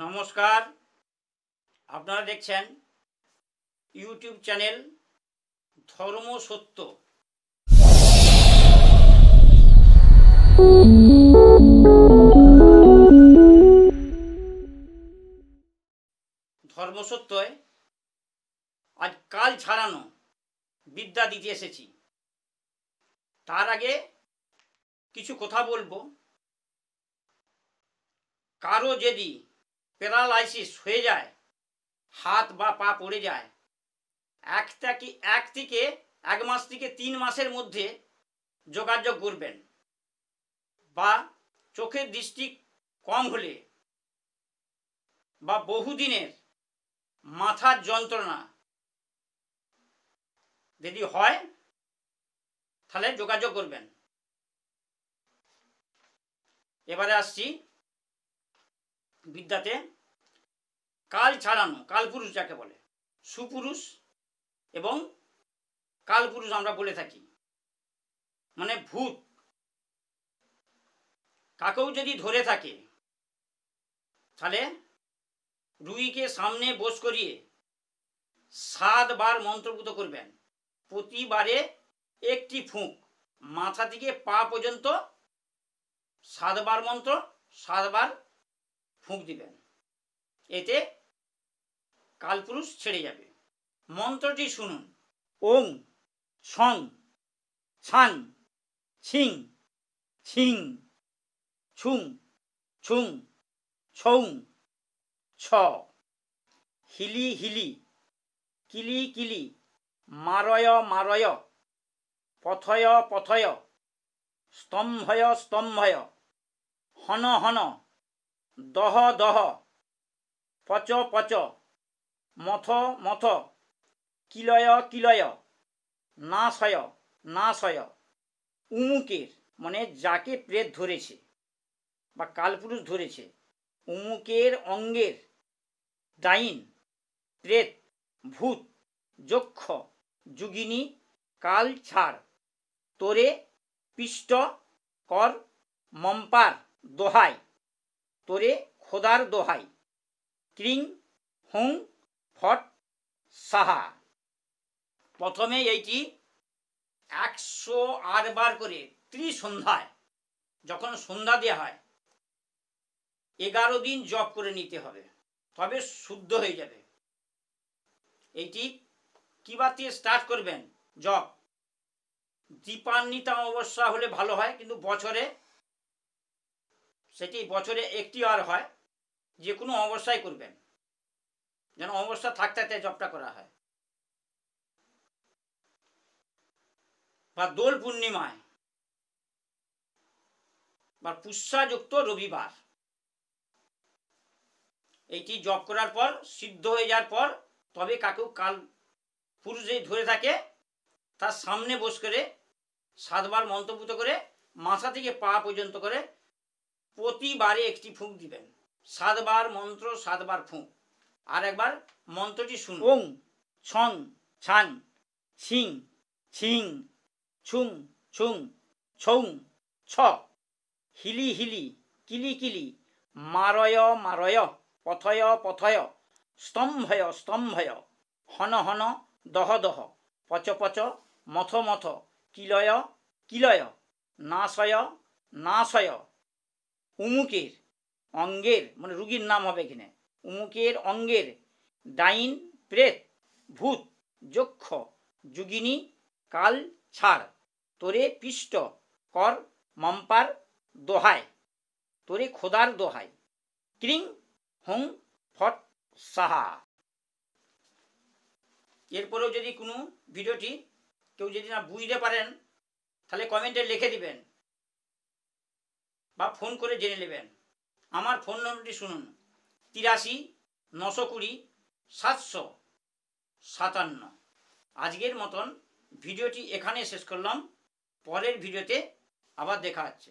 নমস্কার, আপনারা দেখছেন ইউটিউব চ্যানেল ধর্ম সত্য। ধর্মসত্যয় আজ কাল ছাড়ানো বিদ্যা দিতে এসেছি। তার আগে কিছু কথা বলবো। কারো যদি প্যারালাইসিস হয়ে যায়, হাত বা পা পড়ে যায়, এক থেকে 1 মাস থেকে 3 মাসের মধ্যে যোগাযোগ করবেন। বা চোখের দৃষ্টি কম হলে বা বহুদিনের মাথার যন্ত্রণা যদি হয় তাহলে যোগাযোগ করবেন। এবারে আসছি বিদ্যাতে। কাল ছাড়ানো, কালপুরুষ যাকে বলে, সুপুরুষ এবং কালপুরুষ আমরা বলে থাকি, মানে ভূত। কাকেও যদি ধরে থাকে তাহলে রুগীকে সামনে বস করিয়ে 7 বার মন্ত্রপুত করবেন। প্রতিবারে একটি ফুঁক, মাথা থেকে পা পর্যন্ত 7 বার মন্ত্র, 7 বার ফুঁক দিবেন। এতে কালপুরুষ ছেড়ে যাবে। মন্ত্রটি শুনুন। ওং ছং Chang Sing Sing Sung Sung Chhau ছ হিলি হিলি কিলি কিলি মারয় মারয় পথয় পথয় স্তম্ভয় স্তম্ভয় হন হন দহ দহ পচ পচ মথ মথ কিলয় কিলয় নাশয় নাশয়। উমুকের মানে যাকে প্রেত ধরেছে বা কালপুরুষ ধরেছে, উমুকের অঙ্গের ডাইন প্রেত ভূত যক্ষ যুগিনী কাল ছাড় তোরে পিষ্ট কর মম্পার দোহাই তোরে খোদার দোহাই ক্রিং হুং ফট সাহা। প্রথমে এইটি 108 বার করে ত্রিসন্ধ্যায়, যখন সন্ধ্যা দেওয়া হয়, 11 দিন জপ করে নিতে হবে, তবে শুদ্ধ হয়ে যাবে। এইটি কিবার থেকে স্টার্ট করবেন জপ? দীপান্বিতা অমাবস্যা হলে ভালো হয়, কিন্তু বছরে একটি আর হয়, যে কোনো অমাবস্যায় করবেন, যেন অমাবস্যা থাকতে থাকতে জপটা করা হয়। বা দোল পূর্ণিমায় বা পুষ্যাযুক্ত রবিবার এইটি জপ করার পর, সিদ্ধ হয়ে যাওয়ার পর, তবে কাকেও কাল পুরুষ যদি ধরে থাকে তার সামনে বস করে 7 বার মন্ত্রপুত করে মাথা থেকে পা পর্যন্ত করে প্রতিবারে একটি ফুঁক দিবেন। 7 বার মন্ত্র, 7 বার ফুঁক। আর একবার মন্ত্রটি শুনুন। ওং ছং Chang Sing Sing Sung Sung Chhau ছ হিলি হিলি কিলি কিলি মারয় মারয় পথয় পথয় স্তম্ভয় স্তম্ভয় হন হন দহ দহ পচ পচ মথ মথ কিলয় কিলয় নাশয় নাশয়। উমুকের অঙ্গের মানে রুগীর নাম হবে এখানে, উমুকের অঙ্গের ডাইন প্রেত ভূত যক্ষ যুগিনী কাল ছাড় তোরে পিষ্ট কর মম্পার দোহাই তোরে খোদার দোহাই ক্রিং হুং ফট সাহা। এরপরেও যদি কোনো ভিডিওটি কেউ যদি না বুঝতে পারেন তাহলে কমেন্টে লিখে দিবেন বা ফোন করে জেনে নেবেন। আমার ফোন নম্বরটি শুনুন, 83 920 757। আজকের মতন ভিডিওটি এখানে শেষ করলাম। পরের ভিডিওতে আবার দেখা হচ্ছে।